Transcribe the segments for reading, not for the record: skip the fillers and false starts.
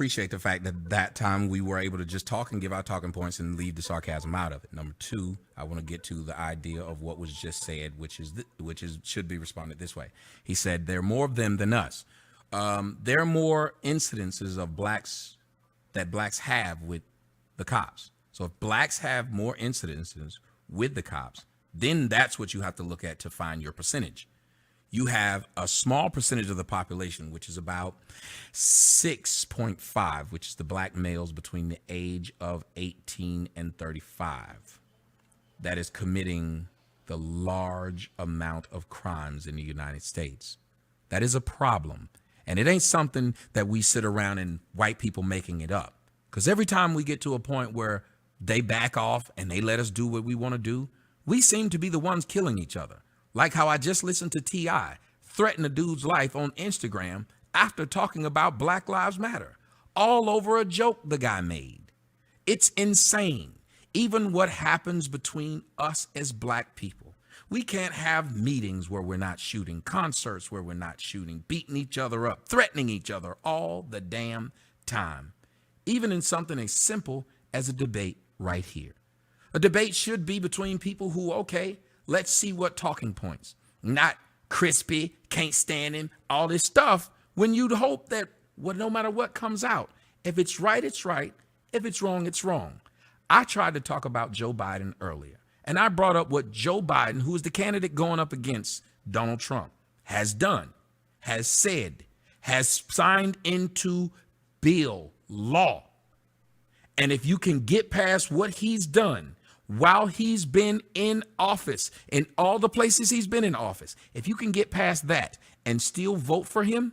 appreciate the fact that time we were able to just talk and give our talking points and leave the sarcasm out of it. Number two, I want to get to the idea of what was just said, which is should be responded this way. He said there are more of them than us. There are more incidences of blacks that blacks have with the cops. So if blacks have more incidences with the cops, then that's what you have to look at to find your percentage. You have a small percentage of the population, which is about 6.5, which is the black males between the age of 18 and 35, that is committing the large amount of crimes in the United States. That is a problem. And it ain't something that we sit around and white people making it up. Because every time we get to a point where they back off and they let us do what we want to do, we seem to be the ones killing each other. Like how I just listened to T.I. threaten a dude's life on Instagram after talking about Black Lives Matter, all over a joke the guy made. It's insane. Even what happens between us as black people. We can't have meetings where we're not shooting, concerts where we're not shooting, beating each other up, threatening each other all the damn time. Even in something as simple as a debate right here. A debate should be between people who, okay, let's see what talking points, not crispy, can't stand him, all this stuff, when you'd hope that no matter what comes out, if it's right, it's right. If it's wrong, it's wrong. I tried to talk about Joe Biden earlier, and I brought up what Joe Biden, who is the candidate going up against Donald Trump, has done, has said, has signed into law. And if you can get past what he's done, while he's been in office, in all the places he's been in office, if you can get past that and still vote for him,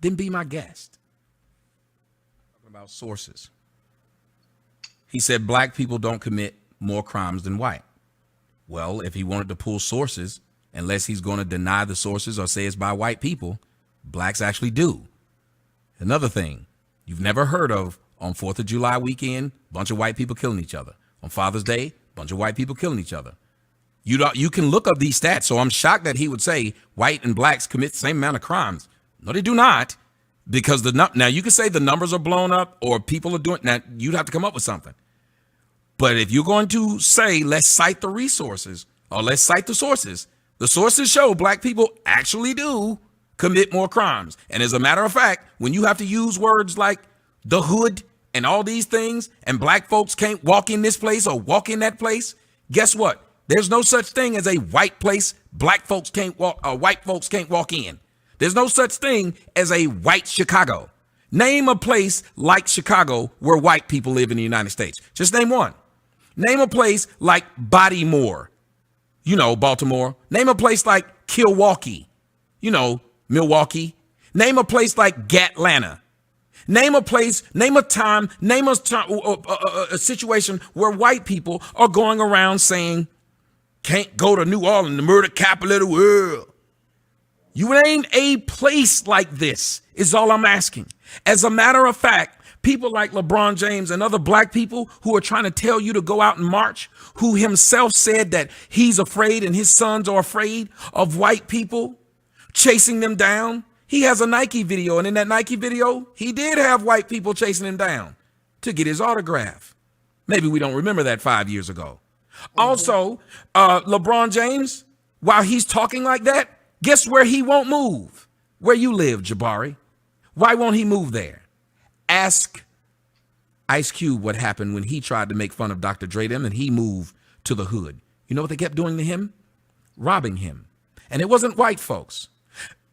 then be my guest. Talking about sources. He said black people don't commit more crimes than white. Well, if he wanted to pull sources, unless he's going to deny the sources or say it's by white people, blacks actually do. Another thing you've never heard of on 4th of July weekend, a bunch of white people killing each other. On Father's Day, a bunch of white people killing each other. You can look up these stats, so I'm shocked that he would say white and blacks commit the same amount of crimes. No, they do not, because now you can say the numbers are blown up or people are doing, now you'd have to come up with something. But if you're going to say, let's cite the resources or let's cite the sources show black people actually do commit more crimes. And as a matter of fact, when you have to use words like the hood and all these things, and black folks can't walk in this place or walk in that place, guess what? There's no such thing as a white place black folks can't walk, or white folks can't walk in. There's no such thing as a white Chicago. Name a place like Chicago where white people live in the United States. Just name one. Name a place like Bodymore, Baltimore. Name a place like Milwaukee, Milwaukee. Name a place like Gatlanta. Name a place, name a time, a situation where white people are going around saying, can't go to New Orleans, the murder capital of the world. You name a place like this is all I'm asking. As a matter of fact, people like LeBron James and other black people who are trying to tell you to go out and march, who himself said that he's afraid and his sons are afraid of white people chasing them down. He has a Nike video, and in that Nike video, he did have white people chasing him down to get his autograph. Maybe we don't remember that 5 years ago. Also, LeBron James, while he's talking like that, guess where he won't move? Where you live, Jabari. Why won't he move there? Ask Ice Cube what happened when he tried to make fun of Dr. Dre them and he moved to the hood. You know what they kept doing to him? Robbing him. And it wasn't white folks.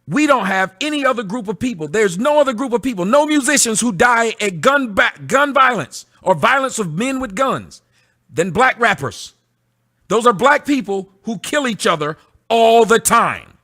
We don't have any other group of people. There's no other group of people, no musicians who die at gun violence or violence of men with guns than black rappers. Those are black people who kill each other all the time.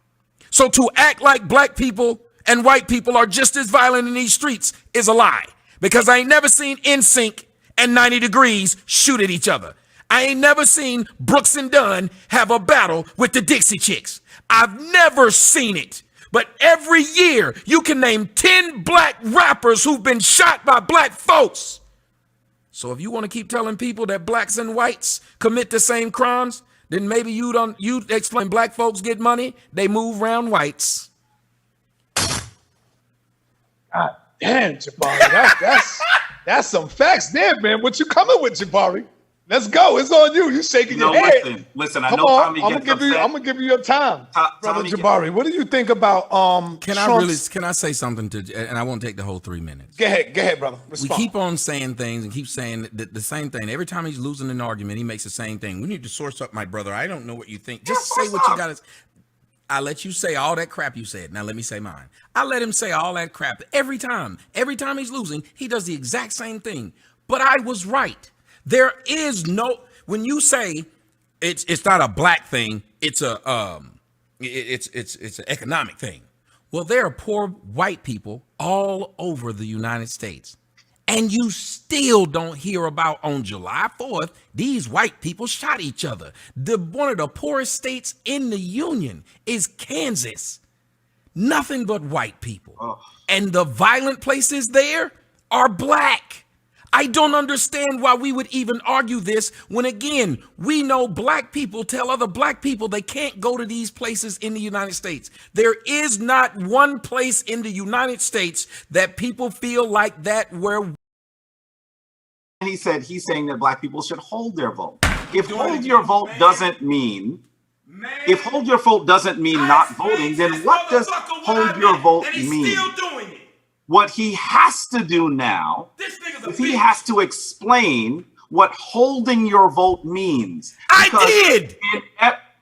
So to act like black people and white people are just as violent in these streets is a lie, because I ain't never seen NSYNC and 90 Degrees shoot at each other. I ain't never seen Brooks and Dunn have a battle with the Dixie Chicks. I've never seen it. But every year you can name 10 black rappers who've been shot by black folks. So if you want to keep telling people that blacks and whites commit the same crimes, then maybe you explain black folks get money, they move around whites. Damn, Jabari, that's some facts there, man. What you coming with, Jabari? Let's go. It's on you. You shaking your head. Listen. I know Tommy gets upset. I'm gonna give you your time, brother Jabari. What do you think about Can I say something to? And I won't take the whole 3 minutes. Go ahead, brother. Respond. We keep on saying things and keep saying the same thing. Every time he's losing an argument, he makes the same thing. We need to source up, my brother. I don't know what you think. Just say what you got to. I let you say all that crap you said. Now let me say mine. I let him say all that crap every time. Every time he's losing, he does the exact same thing. But I was right. There is no, when you say it's not a black thing, it's it's an economic thing. Well, there are poor white people all over the United States. And you still don't hear about on July 4th, these white people shot each other. One of the poorest states in the union is Kansas. Nothing but white people. Oh. And the violent places there are black. I don't understand why we would even argue this when, again, we know black people tell other black people they can't go to these places in the United States. There is not one place in the United States that people feel like that where. He's saying that black people should hold their vote. If hold your vote doesn't mean, not voting, then what does hold your vote mean? What he has to do now is he has to explain what holding your vote means. I did.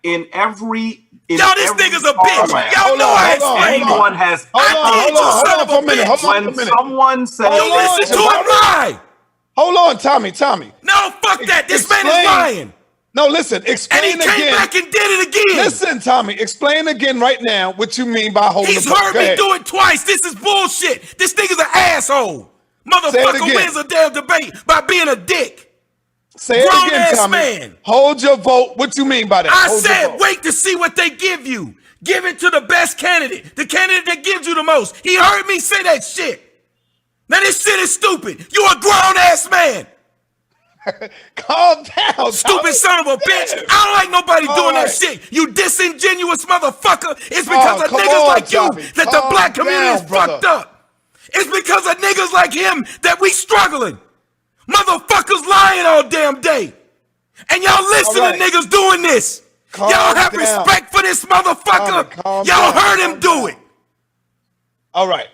This nigga's a bitch. Y'all know I explained it. Everyone has. Hold on for a minute. When someone says, listen to him lie. Hold on, Tommy. No, fuck that. This man is lying. No, listen. Explain again. And he came back and did it again. Listen, Tommy. Explain again right now what you mean by holding the vote. He's heard me do it twice. This is bullshit. This nigga's an asshole. Motherfucker wins a damn debate by being a dick. Say it again, Tommy. Man. Hold your vote. What you mean by that? I said wait to see what they give you. Give it to the best candidate. The candidate that gives you the most. He heard me say that shit. Now this shit is stupid. You a grown-ass man. Calm down, stupid Tommy. Son of a bitch. I don't like nobody doing that shit. You disingenuous motherfucker. It's because of niggas like you that the black community is fucked up. It's because of niggas like him that we struggling. Motherfuckers lying all damn day. And y'all listen to niggas doing this. Y'all have respect for this motherfucker. Y'all heard him do it. All right.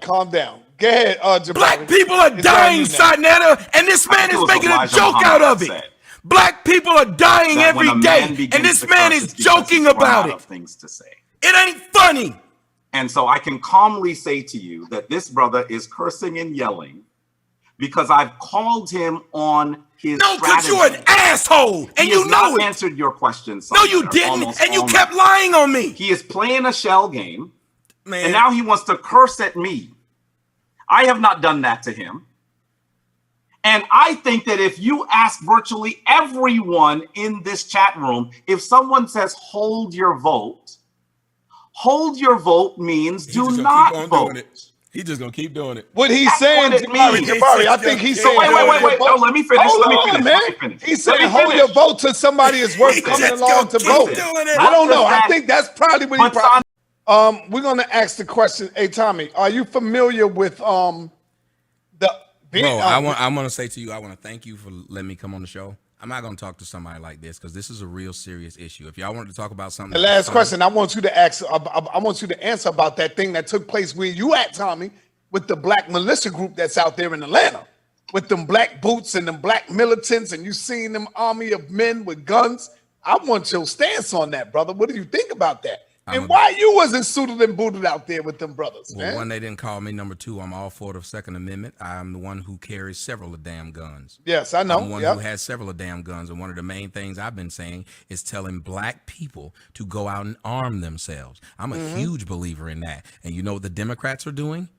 Calm down. Go ahead, Jabari. Black people are dying, Sarnetta, and this man is making a joke out of it. Black people are dying every day, and this man is joking about it. Things to say. It ain't funny. And so I can calmly say to you that this brother is cursing and yelling because I've called him on his strategy. No, because you're an asshole, and you know it. He answered your question. No, you didn't, and you kept lying on me. He is playing a shell game, and now he wants to curse at me. I have not done that to him. And I think that if you ask virtually everyone in this chat room, if someone says hold your vote means do not vote. He's just gonna keep doing it. What he's saying, Jabari, I think he's saying. Wait. No, let me finish. He's saying hold your vote till somebody is worth coming along to vote. I don't know. I think that's probably what he. We're gonna ask the question. Hey, Tommy, are you familiar with the? Bro, I want to say to you, I want to thank you for letting me come on the show. I'm not gonna talk to somebody like this because this is a real serious issue. If y'all wanted to talk about something, the last question I want you to ask. I want you to answer about that thing that took place where you at, Tommy, with the black militia group that's out there in Atlanta, with them black boots and them black militants, and you seen them army of men with guns. I want your stance on that, brother. What do you think about that? And why you wasn't suited and booted out there with them brothers, man? Well, one, they didn't call me. Number two, I'm all for the Second Amendment. I'm the one who carries several of damn guns. Yes, I know. I'm one who has several of damn guns. And one of the main things I've been saying is telling black people to go out and arm themselves. I'm a huge believer in that. And you know what the Democrats are doing?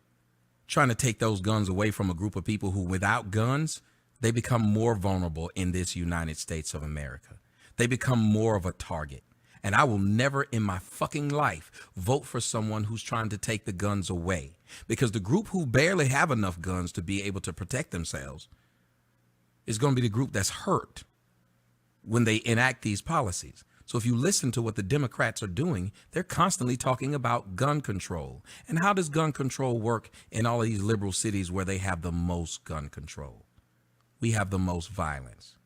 Trying to take those guns away from a group of people who, without guns, they become more vulnerable in this United States of America. They become more of a target. And I will never in my fucking life vote for someone who's trying to take the guns away, because the group who barely have enough guns to be able to protect themselves is going to be the group that's hurt when they enact these policies. So if you listen to what the Democrats are doing, they're constantly talking about gun control. And how does gun control work in all of these liberal cities where they have the most gun control? We have the most violence.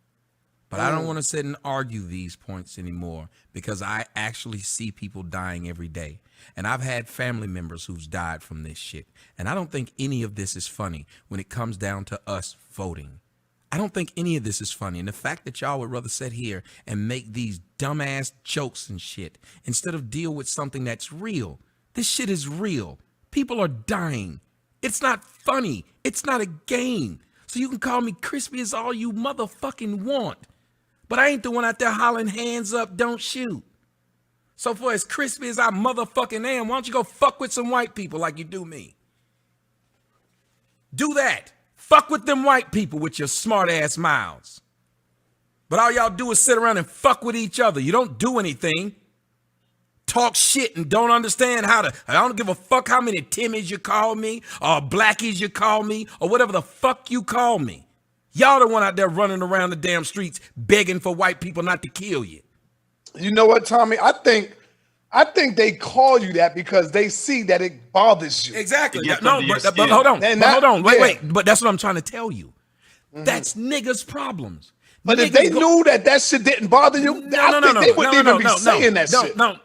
But I don't want to sit and argue these points anymore because I actually see people dying every day. And I've had family members who've died from this shit. And I don't think any of this is funny when it comes down to us voting. I don't think any of this is funny. And the fact that y'all would rather sit here and make these dumbass jokes and shit instead of deal with something that's real. This shit is real. People are dying. It's not funny. It's not a game. So you can call me crispy as all you motherfucking want. But I ain't the one out there hollering hands up, don't shoot. So for as crispy as I motherfucking am, why don't you go fuck with some white people like you do me? Do that. Fuck with them white people with your smart ass mouths. But all y'all do is sit around and fuck with each other. You don't do anything. Talk shit and don't understand how to. I don't give a fuck how many Timmies you call me or blackies you call me or whatever the fuck you call me. Y'all the one out there running around the damn streets begging for white people not to kill you. You know what, Tommy? I think they call you that because they see that it bothers you. Exactly. No, but hold on. Hold on. Wait. But that's what I'm trying to tell you. That's niggas' problems. But if they knew that shit didn't bother you, I think they wouldn't even be saying that shit. No.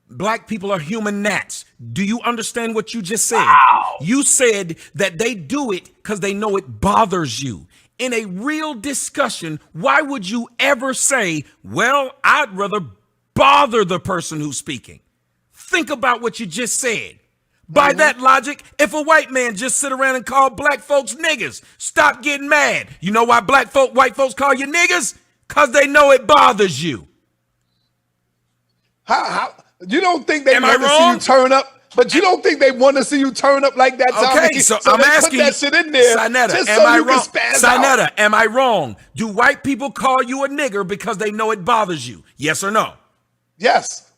Black people are human gnats. Do you understand what you just said? Wow. You said that they do it because they know it bothers you. In a real discussion, why would you ever say, well, I'd rather bother the person who's speaking? Think about what you just said. By that logic, if a white man just sit around and call black folks niggas, stop getting mad. You know why white folks call you niggas? Because they know it bothers you. How you don't think they want to see you turn up? But you don't think they want to see you turn up like that, Tommy? Okay, so I'm asking put that shit in there. Sinetta, am I wrong? Do white people call you a nigger because they know it bothers you? Yes or no? Yes.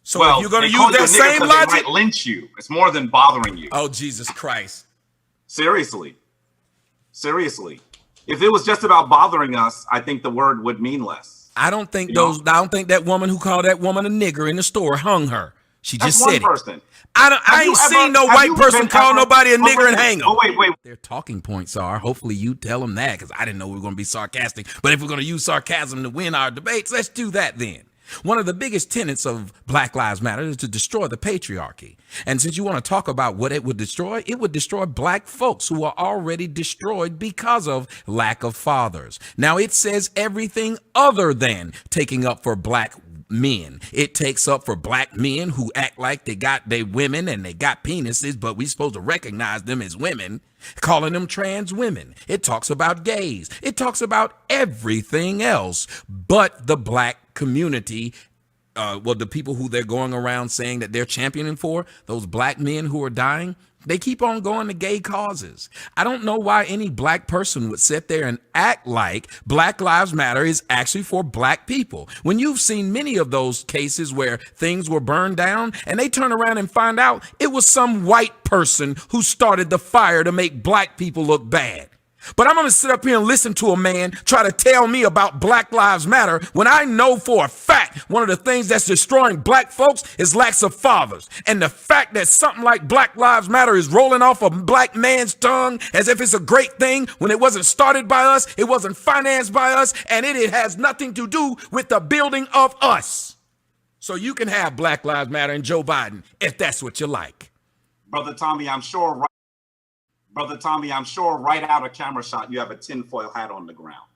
So if you're going to use that same logic, they might lynch you. It's more than bothering you. Oh, Jesus Christ. Seriously. If it was just about bothering us, I think the word would mean less. I don't think that woman who called that woman a nigger in the store hung her. She just said it. I ain't seen no white person call nobody a nigger and hang them. Oh, wait. Their talking points are, hopefully you tell them that, because I didn't know we were going to be sarcastic. But if we're going to use sarcasm to win our debates, let's do that then. One of the biggest tenets of Black Lives Matter is to destroy the patriarchy. And since you want to talk about what it would destroy black folks who are already destroyed because of lack of fathers. Now, it says everything other than taking up for black men. It takes up for black men who act like they women and they got penises, but we supposed to recognize them as women, calling them trans women. It talks about gays. It talks about everything else but the black community. The people who they're going around saying that they're championing for, those black men who are dying, they keep on going to gay causes. I don't know why any black person would sit there and act like Black Lives Matter is actually for black people. When you've seen many of those cases where things were burned down and they turn around and find out it was some white person who started the fire to make black people look bad. But I'm going to sit up here and listen to a man try to tell me about Black Lives Matter when I know for a fact one of the things that's destroying black folks is lack of fathers. And the fact that something like Black Lives Matter is rolling off a black man's tongue as if it's a great thing when it wasn't started by us, it wasn't financed by us, and it has nothing to do with the building of us. So you can have Black Lives Matter and Joe Biden if that's what you like. Brother Tommy, I'm sure right out of camera shot, you have a tinfoil hat on the ground.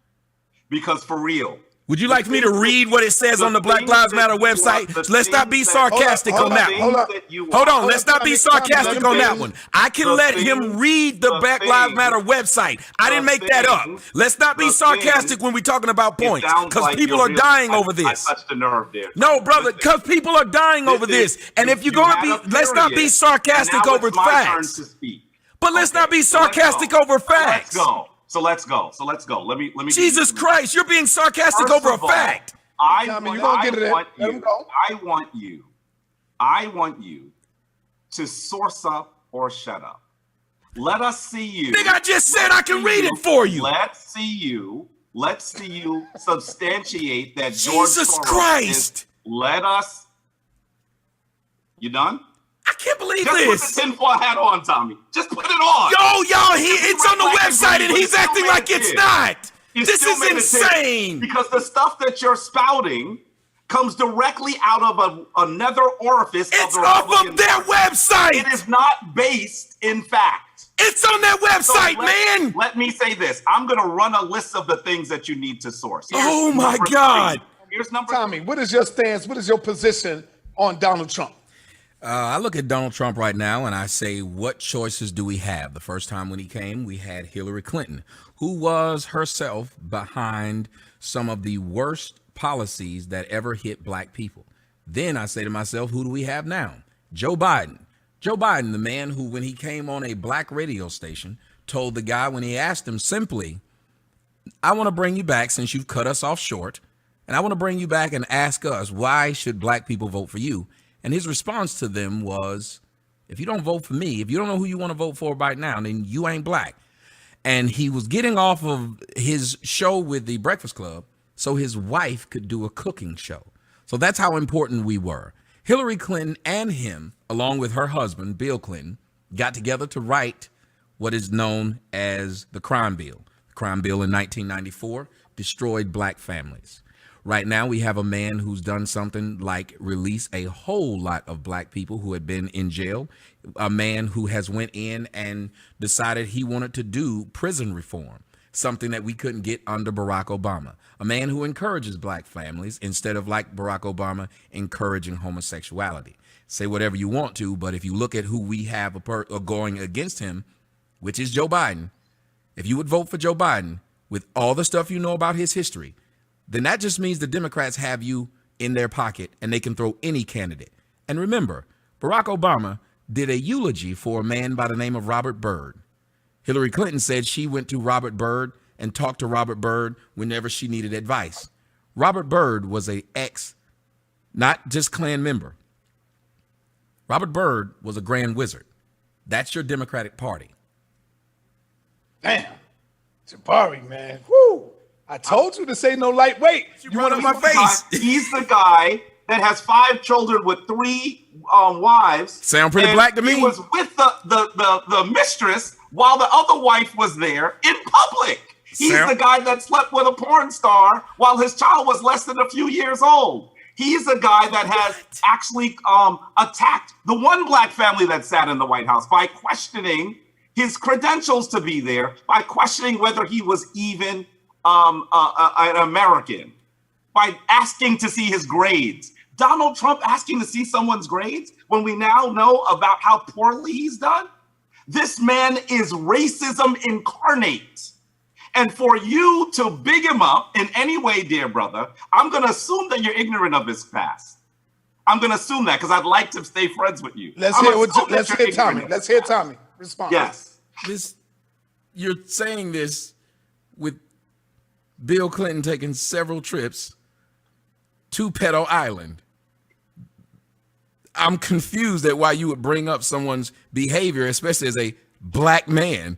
Because for real. Would you like me to read what it says on the Black Lives Matter website? Let's not be sarcastic on that one. Hold on, let's not be sarcastic on that one. I can let him read the Black Lives Matter website. I didn't make that up. Let's not be sarcastic when we're talking about points, because people are dying over this. I touched the nerve there. No, brother, because people are dying over this. And if you're going to be, let's not be sarcastic over facts. But let's not be sarcastic over facts. Let's go. Let me. Jesus Christ, you're being sarcastic over a fact. I want you to source up or shut up. Let us see you. Nigga, I just said I can read it for you. Let's see you Let's see you substantiate that George Jesus Soros Christ. Let us. You done? I can't believe Just this. put the tinfoil hat on, Tommy. Just put it on. Yo, y'all, it's on the website and he's acting like it's not. This is insane. Because the stuff that you're spouting comes directly out of another orifice. It's off of their website. It is not based in fact. It's on their website, man. Let me say this. I'm going to run a list of the things that you need to source. Oh, my God. Here's number Tommy, what is your stance? What is your position on Donald Trump? I look at Donald Trump right now and I say, what choices do we have? The first time when he came, we had Hillary Clinton, who was herself behind some of the worst policies that ever hit black people. Then I say to myself, who do we have now? Joe Biden. Joe Biden, the man who, when he came on a black radio station, told the guy when he asked him simply, I want to bring you back since you've cut us off short, and I want to bring you back and ask us, why should black people vote for you? And his response to them was, if you don't vote for me, if you don't know who you want to vote for right now, then you ain't black. And he was getting off of his show with the Breakfast Club so his wife could do a cooking show. So that's how important we were. Hillary Clinton and him, along with her husband, Bill Clinton, got together to write what is known as the crime bill. The crime bill in 1994 destroyed black families. Right now, we have a man who's done something like release a whole lot of black people who had been in jail, a man who has went in and decided he wanted to do prison reform, something that we couldn't get under Barack Obama, a man who encourages black families instead of, like Barack Obama, encouraging homosexuality. Say whatever you want to, but if you look at who we have going against him, which is Joe Biden, if you would vote for Joe Biden with all the stuff you know about his history, then that just means the Democrats have you in their pocket and they can throw any candidate. And remember, Barack Obama did a eulogy for a man by the name of Robert Byrd. Hillary Clinton said she went to Robert Byrd and talked to Robert Byrd whenever she needed advice. Robert Byrd was a not just Klan member. Robert Byrd was a Grand Wizard. That's your Democratic Party. Damn. Jabari, man. Woo. I told you to say no lightweight. You run up my face. He's the guy that has 5 children with 3 wives. Sound pretty black to me. He was with the mistress while the other wife was there in public. He's the guy that slept with a porn star while his child was less than a few years old. He's a guy that has actually attacked the one black family that sat in the White House by questioning his credentials to be there, by questioning whether he was even an American, by asking to see his grades. Donald Trump asking to see someone's grades when we now know about how poorly he's done? This man is racism incarnate. And for you to big him up in any way, dear brother, I'm going to assume that you're ignorant of his past. I'm going to assume that because I'd like to stay friends with you. Let's hear Tommy. Let's hear Tommy respond. Yes. You're saying this with Bill Clinton taking several trips to Pedo Island. I'm confused at why you would bring up someone's behavior, especially as a black man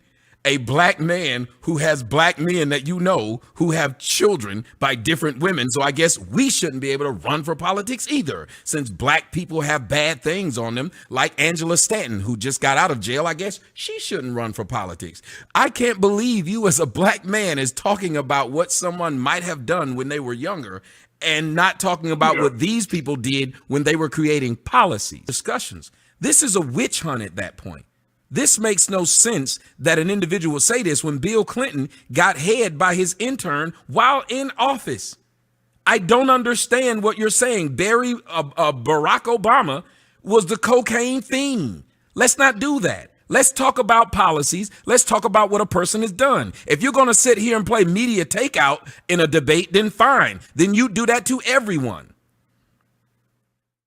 who has black men that you know who have children by different women. So I guess we shouldn't be able to run for politics either, since black people have bad things on them, like Angela Stanton, who just got out of jail. I guess she shouldn't run for politics. I can't believe you as a black man is talking about what someone might have done when they were younger and not talking about what these people did when they were creating policy discussions. This is a witch hunt at that point. This makes no sense that an individual would say this when Bill Clinton got head by his intern while in office. I don't understand what you're saying. Barack Obama was the cocaine fiend. Let's not do that. Let's talk about policies. Let's talk about what a person has done. If you're going to sit here and play media takeout in a debate, then fine. Then you do that to everyone.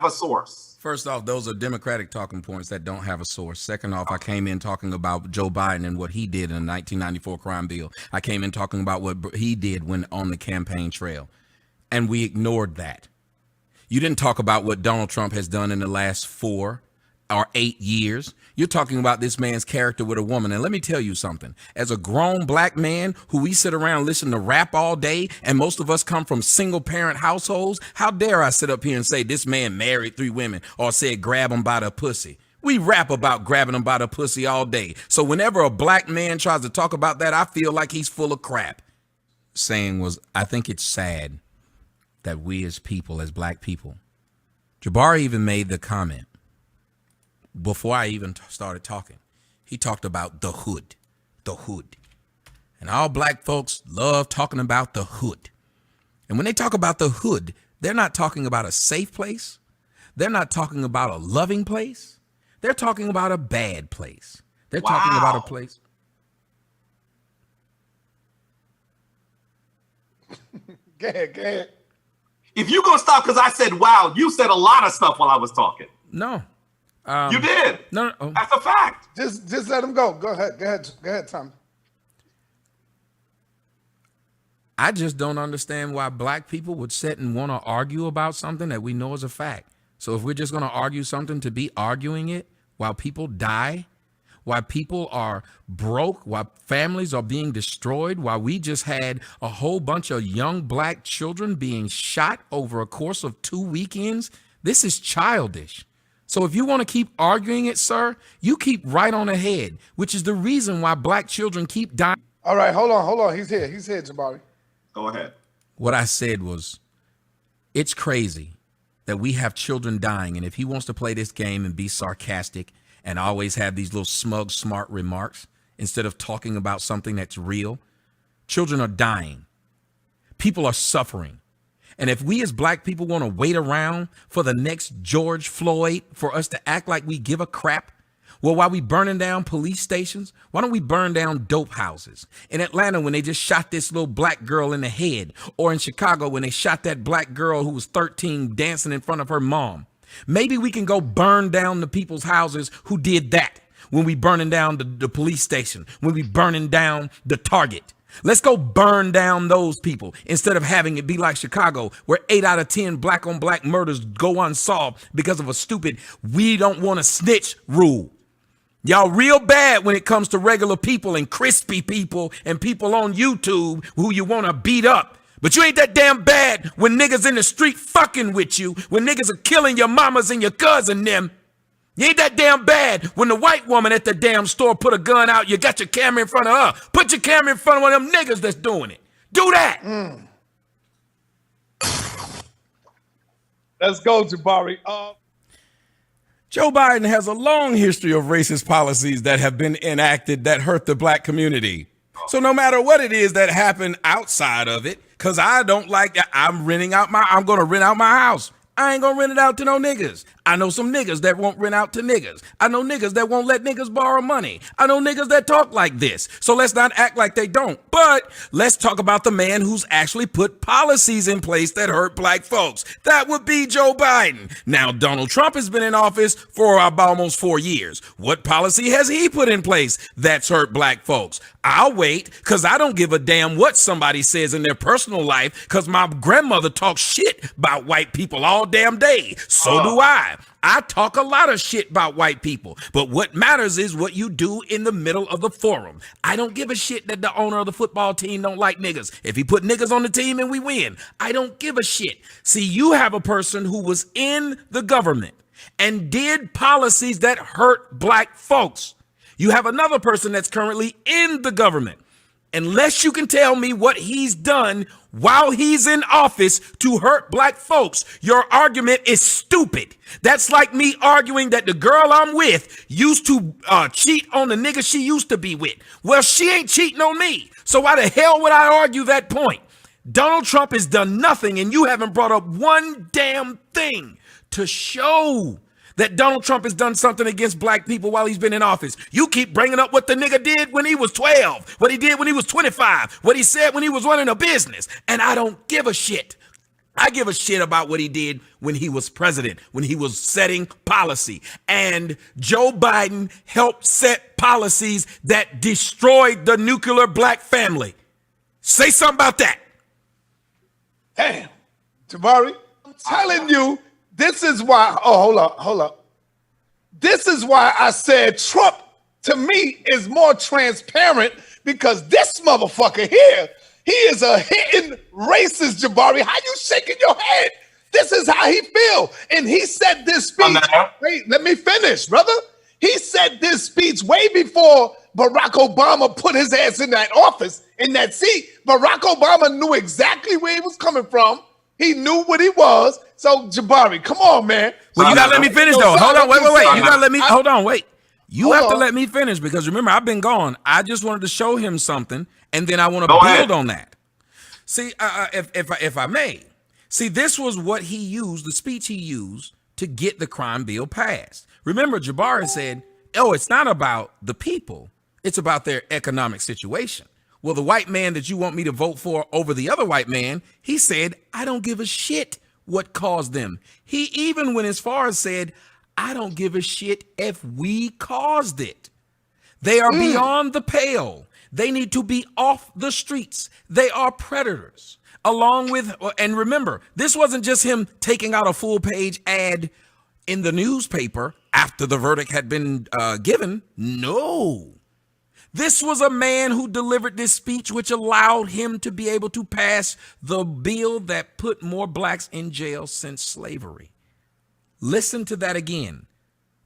A source. First off, those are Democratic talking points that don't have a source. Second off, I came in talking about Joe Biden and what he did in the 1994 crime bill. I came in talking about what he did when on the campaign trail, and we ignored that. You didn't talk about what Donald Trump has done in the last 4 or 8 years. You're talking about this man's character with a woman. And let me tell you something. As a grown black man who we sit around listening to rap all day, and most of us come from single parent households, how dare I sit up here and say this man married 3 women or said grab him by the pussy? We rap about grabbing them by the pussy all day. So whenever a black man tries to talk about that, I feel like he's full of crap. Saying was, I think it's sad that we as people, as black people, Jabari even made the comment before I even started talking. He talked about the hood, the hood. And all black folks love talking about the hood. And when they talk about the hood, they're not talking about a safe place. They're not talking about a loving place. They're talking about a bad place. They're talking about a place. Go ahead. If you're going to stop because I said, wow, you said a lot of stuff while I was talking. No. You did. No. That's a fact. Just let him go. Go ahead, Tommy. I just don't understand why black people would sit and want to argue about something that we know is a fact. So if we're just going to argue something to be arguing it while people die, while people are broke, while families are being destroyed, while we just had a whole bunch of young black children being shot over a course of 2 weekends, this is childish. So if you want to keep arguing it, sir, you keep right on ahead, which is the reason why black children keep dying. All right, hold on. He's here, Jabari. Go ahead. What I said was, it's crazy that we have children dying. And if he wants to play this game and be sarcastic and always have these little smug, smart remarks, instead of talking about something that's real, children are dying. People are suffering. And if we as black people want to wait around for the next George Floyd for us to act like we give a crap, well, while we burning down police stations, why don't we burn down dope houses? In Atlanta, when they just shot this little black girl in the head, or in Chicago, when they shot that black girl who was 13 dancing in front of her mom, maybe we can go burn down the people's houses who did that. When we burning down the police station, when we burning down the Target. Let's go burn down those people instead of having it be like Chicago, where 8 out of 10 black on black murders go unsolved because of a stupid we don't want to snitch rule. Y'all real bad when it comes to regular people and crispy people and people on YouTube who you want to beat up. But you ain't that damn bad when niggas in the street fucking with you, when niggas are killing your mamas and your cousin them. You ain't that damn bad when the white woman at the damn store put a gun out, you got your camera in front of her. Put your camera in front of one of them niggas that's doing it. Do that. Let's go, Jabari. Joe Biden has a long history of racist policies that have been enacted that hurt the black community. So no matter what it is that happened outside of it, because I don't like that, I'm going to rent out my house. I ain't gonna rent it out to no niggas. I know some niggas that won't rent out to niggas. I know niggas that won't let niggas borrow money. I know niggas that talk like this. So let's not act like they don't. But let's talk about the man who's actually put policies in place that hurt black folks. That would be Joe Biden. Now, Donald Trump has been in office for about almost 4 years. What policy has he put in place that's hurt black folks? I'll wait, because I don't give a damn what somebody says in their personal life, because my grandmother talks shit about white people all damn day. So do I. I talk a lot of shit about white people, but what matters is what you do in the middle of the forum. I don't give a shit that the owner of the football team don't like niggas. If he put niggas on the team and we win, I don't give a shit. See, you have a person who was in the government and did policies that hurt black folks. You have another person that's currently in the government. Unless you can tell me what he's done while he's in office to hurt black folks, your argument is stupid. That's like me arguing that the girl I'm with used to cheat on the nigga she used to be with. Well, she ain't cheating on me. So why the hell would I argue that point? Donald Trump has done nothing, and you haven't brought up one damn thing to show that Donald Trump has done something against black people while he's been in office. You keep bringing up what the nigga did when he was 12, what he did when he was 25, what he said when he was running a business. And I don't give a shit. I give a shit about what he did when he was president, when he was setting policy. And Joe Biden helped set policies that destroyed the nuclear black family. Say something about that. Damn. Jabari, I'm telling you, this is why. Oh, hold up. This is why I said Trump, to me, is more transparent because this motherfucker here, he is a hitting racist, Jabari. How you shaking your head? This is how he feel. And he said this speech. Wait, let me finish, brother. He said this speech way before Barack Obama put his ass in that office, in that seat. Barack Obama knew exactly where he was coming from. He knew what he was. So, Jabari, come on, man. Well, you got to let me finish, though. Hold on. Wait. You got to let me. Hold on. Wait. You have to let me finish because remember, I've been gone. I just wanted to show him something, and then I want to build on that. See, if I may. See, this was what he used, the speech he used to get the crime bill passed. Remember, Jabari said, oh, it's not about the people. It's about their economic situation. Well, the white man that you want me to vote for over the other white man, he said, I don't give a shit what caused them. He even went as far as said, I don't give a shit if we caused it. They are beyond the pale. They need to be off the streets. They are predators. Along with, and remember, this wasn't just him taking out a full page ad in the newspaper after the verdict had been given. No. This was a man who delivered this speech, which allowed him to be able to pass the bill that put more blacks in jail since slavery. Listen to that again.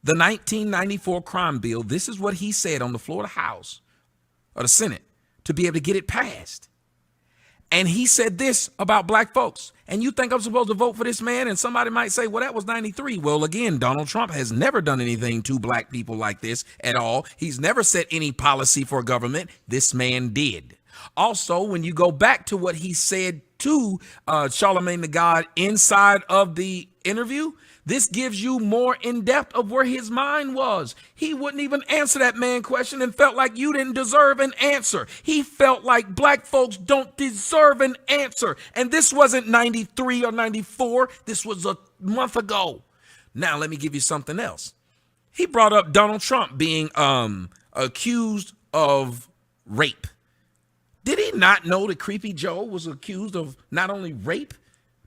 The 1994 crime bill, this is what he said on the floor of the House or the Senate to be able to get it passed. And he said this about black folks. And you think I'm supposed to vote for this man? And somebody might say, well, that was 93. Well, again, Donald Trump has never done anything to black people like this at all. He's never set any policy for government. This man did. Also, when you go back to what he said to Charlemagne the God inside of the interview, this gives you more in depth of where his mind was. He wouldn't even answer that man question and felt like you didn't deserve an answer. He felt like black folks don't deserve an answer. And this wasn't 93 or 94. This was a month ago. Now, let me give you something else. He brought up Donald Trump being accused of rape. Did he not know that Creepy Joe was accused of not only rape,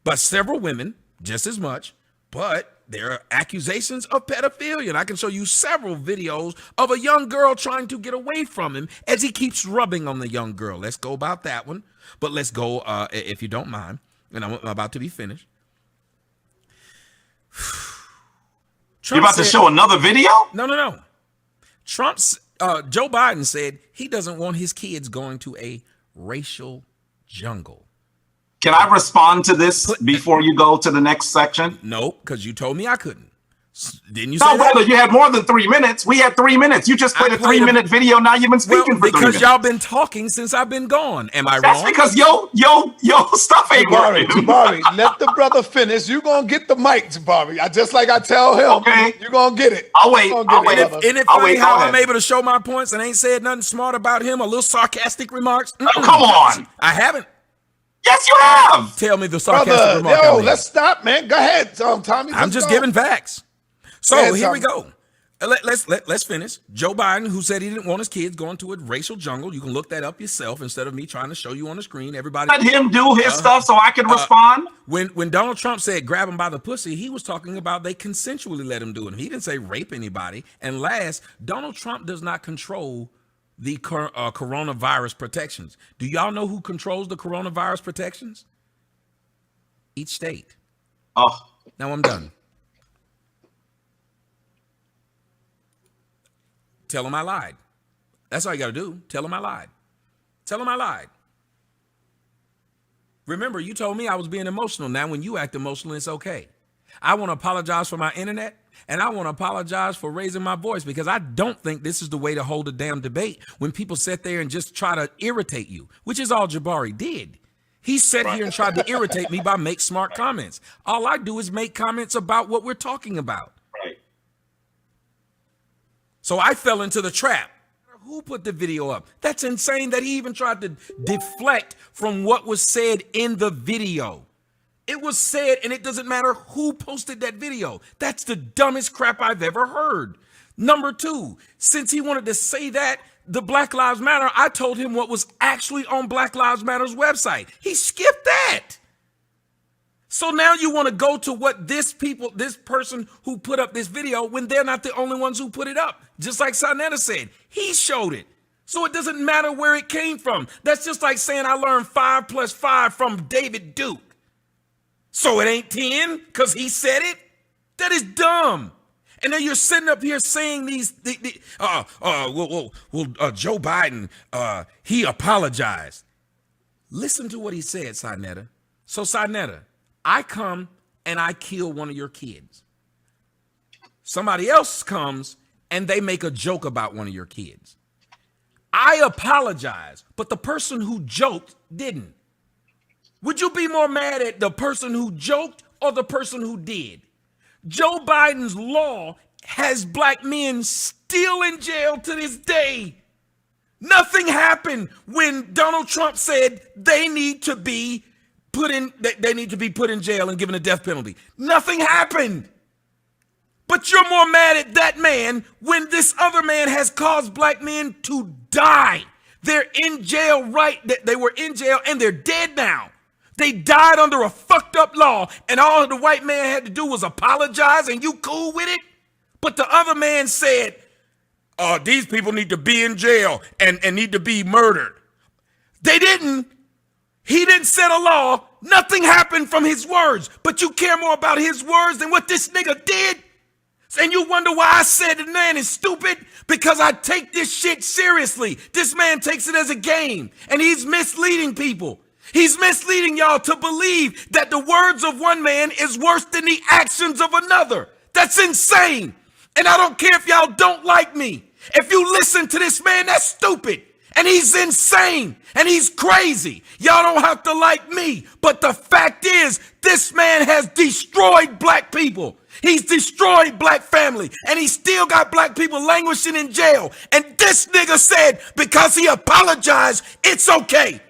but several women, just as much? But there are accusations of pedophilia. And I can show you several videos of a young girl trying to get away from him as he keeps rubbing on the young girl. Let's go about that one. But let's go, if you don't mind, and I'm about to be finished. You're about to show another video? No. Joe Biden said he doesn't want his kids going to a racial jungle. Can I respond to this before you go to the next section? No, because you told me I couldn't. Didn't you say no, brother, you had more than 3 minutes. We had 3 minutes. You just played a 3-minute video. Now you've been speaking for 3 minutes. Because y'all been talking since I've been gone. Am I wrong? That's because yo stuff ain't working. Jabari, let the brother finish. You're going to get the mic, Jabari. Just like I tell him, okay. You're going to get it. I'll wait. Isn't it funny how I'm able to show my points and ain't said nothing smart about him? A little sarcastic remarks? Oh, come on. I haven't. Yes, you have. Tell me the sarcastic remark. Let's stop, man. Go ahead, Tommy. I'm just giving facts. So here we go. Let's finish. Joe Biden, who said he didn't want his kids going to a racial jungle. You can look that up yourself instead of me trying to show you on the screen. Everybody, let him do his stuff so I can respond. When Donald Trump said grab him by the pussy, he was talking about they consensually let him do it. He didn't say rape anybody. And last, Donald Trump does not control the coronavirus protections. Do y'all know who controls the coronavirus protections? Each state. Oh, now I'm done. Tell him I lied. That's all you got to do. Tell him I lied. Tell him I lied. Remember, you told me I was being emotional. Now, when you act emotional, it's okay. I want to apologize for my internet, and I want to apologize for raising my voice because I don't think this is the way to hold a damn debate when people sit there and just try to irritate you, which is all Jabari did. He sat here and tried to irritate me by make smart comments. All I do is make comments about what we're talking about. Right. So I fell into the trap. Who put the video up? That's insane that he even tried to deflect from what was said in the video. It was said, and it doesn't matter who posted that video. That's the dumbest crap I've ever heard. Number two, since he wanted to say that, the Black Lives Matter, I told him what was actually on Black Lives Matter's website. He skipped that. So now you want to go to what this person who put up this video when they're not the only ones who put it up. Just like Sarnetta said, he showed it. So it doesn't matter where it came from. That's just like saying I learned 5 + 5 from David Duke. So it ain't 10 because he said it? That is dumb. And then you're sitting up here saying Joe Biden, he apologized. Listen to what he said, Sarnetta. So Sarnetta, I come and I kill one of your kids. Somebody else comes and they make a joke about one of your kids. I apologize, but the person who joked didn't. Would you be more mad at the person who joked or the person who did? Joe Biden's law has black men still in jail to this day. Nothing happened when Donald Trump said they need to be put in jail and given a death penalty. Nothing happened. But you're more mad at that man when this other man has caused black men to die. They're in jail, right? They were in jail and they're dead now. They died under a fucked up law, and all the white man had to do was apologize, and you cool with it? But the other man said, these people need to be in jail and need to be murdered. They didn't. He didn't set a law. Nothing happened from his words. But you care more about his words than what this nigga did? And you wonder why I said the man is stupid? Because I take this shit seriously. This man takes it as a game, and he's misleading people. He's misleading y'all to believe that the words of one man is worse than the actions of another. That's insane. And I don't care if y'all don't like me. If you listen to this man, that's stupid. And he's insane. And he's crazy. Y'all don't have to like me. But the fact is, this man has destroyed black people. He's destroyed black family. And he still got black people languishing in jail. And this nigga said, because he apologized, it's okay.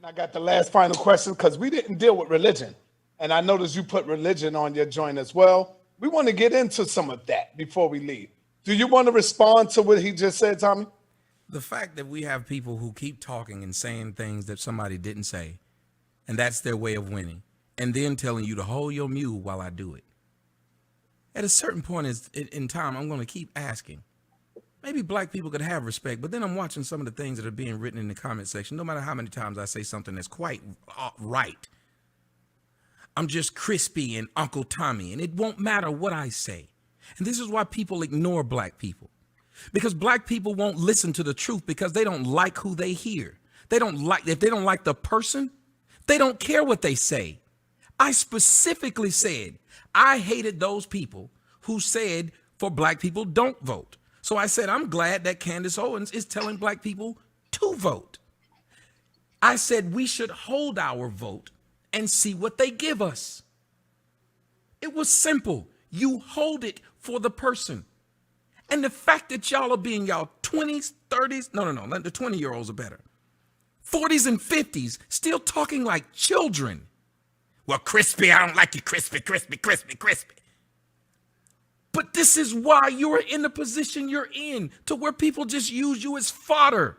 I got the last final question because we didn't deal with religion. And I noticed you put religion on your joint as well. We want to get into some of that before we leave. Do you want to respond to what he just said, Tommy? The fact that we have people who keep talking and saying things that somebody didn't say, and that's their way of winning, and then telling you to hold your mule while I do it. At a certain point in time, I'm going to keep asking. Maybe black people could have respect, but then I'm watching some of the things that are being written in the comment section. No matter how many times I say something that's quite right, I'm just Crispy and Uncle Tommy, and it won't matter what I say. And this is why people ignore black people, because black people won't listen to the truth because they don't like who they hear. If they don't like the person, they don't care what they say. I specifically said I hated those people who said for black people don't vote. So I said, I'm glad that Candace Owens is telling black people to vote. I said we should hold our vote and see what they give us. It was simple. You hold it for the person. And the fact that y'all are being y'all 20s, 30s, no, the 20-year-olds are better. 40s and 50s, still talking like children. Well, Crispy, I don't like you, Crispy. But this is why you're in the position you're in, to where people just use you as fodder.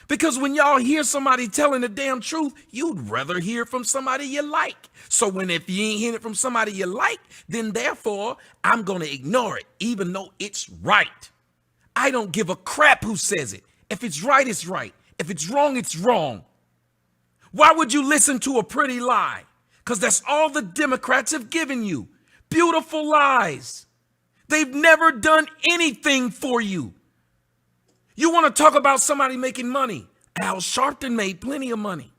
Because when y'all hear somebody telling the damn truth, you'd rather hear from somebody you like. So if you ain't hearing it from somebody you like, then therefore I'm going to ignore it, even though it's right. I don't give a crap who says it. If it's right, it's right. If it's wrong, it's wrong. Why would you listen to a pretty lie? Because that's all the Democrats have given you. Beautiful lies. They've never done anything for you. You want to talk about somebody making money? Al Sharpton made plenty of money.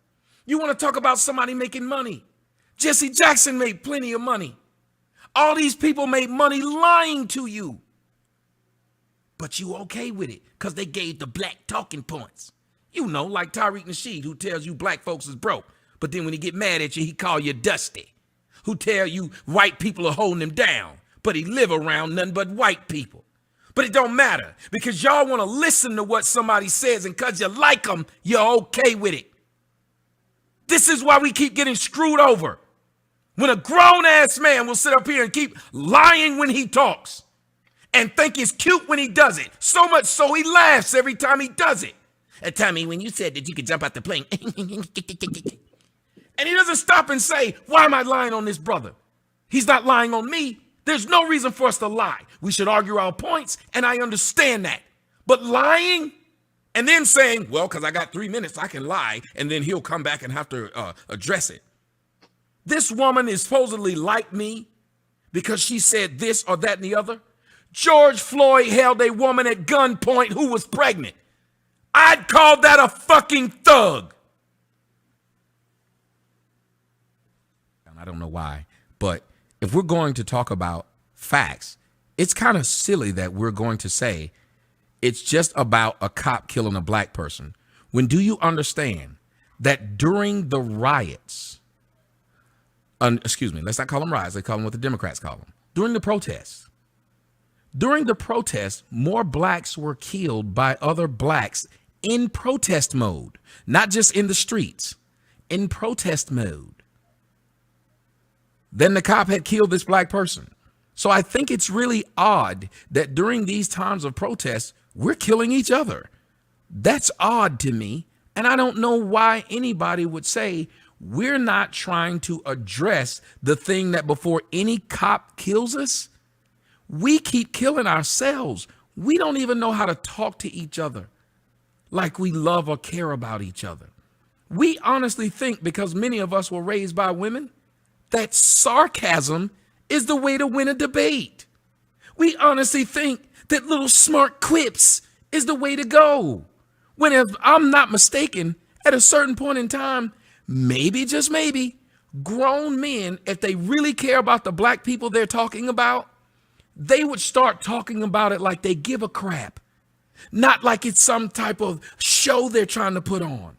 You want to talk about somebody making money? Jesse Jackson made plenty of money. All these people made money lying to you. But you okay with it because they gave the black talking points. You know, like Tariq Nasheed, who tells you black folks is broke. But then when he get mad at you, he call you dusty. Who tell you white people are holding him down. But he live around nothing but white people. But it don't matter because y'all want to listen to what somebody says, and because you like them, you're okay with it. This is why we keep getting screwed over. When a grown-ass man will sit up here and keep lying when he talks and think it's cute when he does it, so much so he laughs every time he does it. Tommy, when you said that you could jump out the plane, And he doesn't stop and say, why am I lying on this brother? He's not lying on me. There's no reason for us to lie. We should argue our points, and I understand that. But lying and then saying, well, because I got 3 minutes, I can lie, and then he'll come back and have to address it. This woman is supposedly like me because she said this or that and the other. George Floyd held a woman at gunpoint who was pregnant. I'd call that a fucking thug. I don't know why, but if we're going to talk about facts, it's kind of silly that we're going to say it's just about a cop killing a black person. When do you understand that during the riots, let's not call them riots, let's call them what the Democrats call them. During the protests, more blacks were killed by other blacks in protest mode, not just in the streets, in protest mode. Then the cop had killed this black person. So I think it's really odd that during these times of protest, we're killing each other. That's odd to me. And I don't know why anybody would say we're not trying to address the thing that before any cop kills us, we keep killing ourselves. We don't even know how to talk to each other like we love or care about each other. We honestly think, because many of us were raised by women, that sarcasm is the way to win a debate. We honestly think that little smart quips is the way to go. When, if I'm not mistaken, at a certain point in time, maybe, just maybe, grown men, if they really care about the black people they're talking about, they would start talking about it like they give a crap, not like it's some type of show they're trying to put on.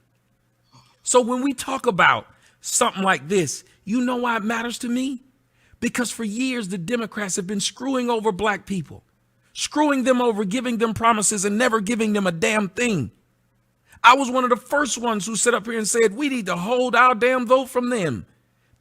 So when we talk about something like this, you know why it matters to me? Because for years, the Democrats have been screwing over black people, screwing them over, giving them promises and never giving them a damn thing. I was one of the first ones who sat up here and said, we need to hold our damn vote from them.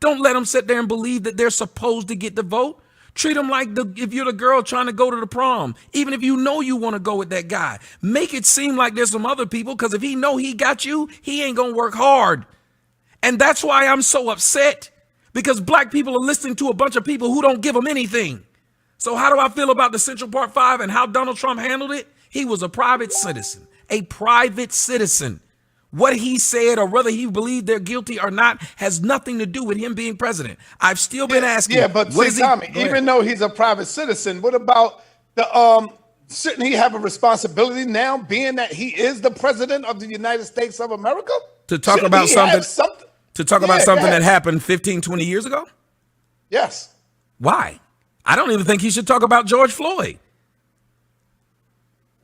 Don't let them sit there and believe that they're supposed to get the vote. Treat them like if you're the girl trying to go to the prom, even if you know you want to go with that guy, make it seem like there's some other people, because if he know he got you, he ain't going to work hard. And that's why I'm so upset, because black people are listening to a bunch of people who don't give them anything. So how do I feel about the Central Park 5 and how Donald Trump handled it? He was a private citizen, What he said, or whether he believed they're guilty or not, has nothing to do with him being president. I've still been asking. Yeah, but see, Tommy, even though he's a private citizen, what about the shouldn't he have a responsibility now, being that he is the president of the United States of America? To talk about something that happened 15, 20 years ago? Yes. Why? I don't even think he should talk about George Floyd.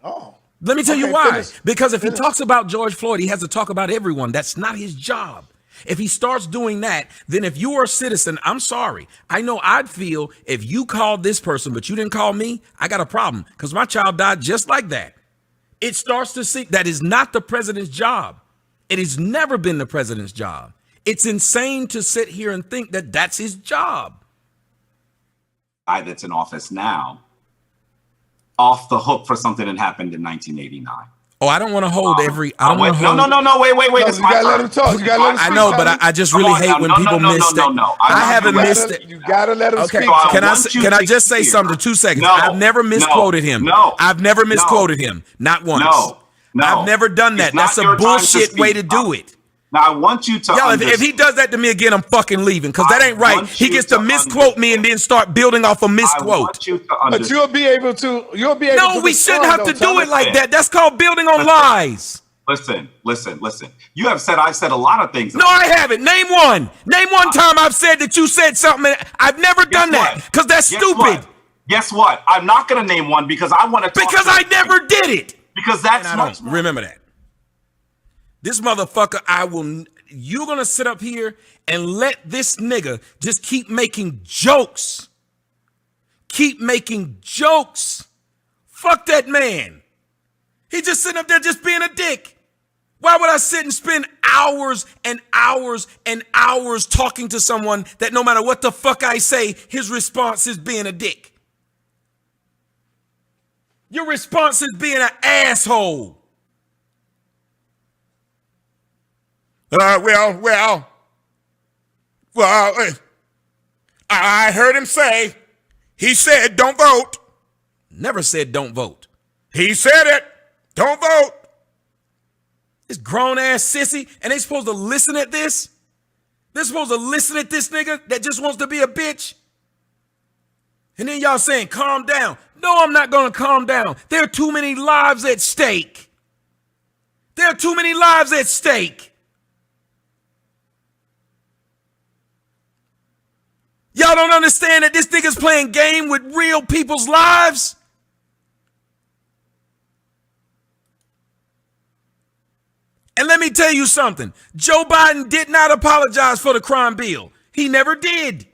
Oh. Let me tell you why. Because if he talks about George Floyd, he has to talk about everyone. That's not his job. If he starts doing that, then if you are a citizen, I'm sorry. I know I'd feel if you called this person, but you didn't call me, I got a problem, because my child died just like that. It starts to see that is not the president's job. It has never been the president's job. It's insane to sit here and think that that's his job. Guy that's in office now off the hook for something that happened in 1989. Oh, I don't want to hold every. I don't wait, want to hold. No, wait. No, you gotta let him talk. You gotta let him speak. I know, but I just really hate when people miss that. No. I haven't missed it. You gotta let him speak. Can I just say something? 2 seconds. No, I've never misquoted him. No, I've never misquoted him. Not once. No. I've never done that. That's a bullshit way to do it. Now, I want you to if he does that to me again, I'm fucking leaving, because that ain't right. He gets to misquote me and then start building off a misquote. But you'll be able to. No, we shouldn't have to do it like that. That's called building on lies. Listen. You have said I've said a lot of things. No, I haven't. Name one. Name one time I've said that you said something. I've never done that, because that's stupid. Guess what? I'm not going to name one because I want to talk. Because I never did it. Because that's much. Remember that. This motherfucker, you're going to sit up here and let this nigga just keep making jokes. Keep making jokes. Fuck that man. He just sitting up there just being a dick. Why would I sit and spend hours and hours and hours talking to someone that no matter what the fuck I say, his response is being a dick? Your response is being an asshole. Well. Well, I heard him say, he said, don't vote. Never said don't vote. He said it. Don't vote. This grown ass sissy, and they supposed to listen at this? They're supposed to listen at this nigga that just wants to be a bitch? And then y'all saying, calm down. No, I'm not going to calm down. There are too many lives at stake. There are too many lives at stake. Y'all don't understand that this nigga's playing game with real people's lives? And let me tell you something. Joe Biden did not apologize for the crime bill. He never did.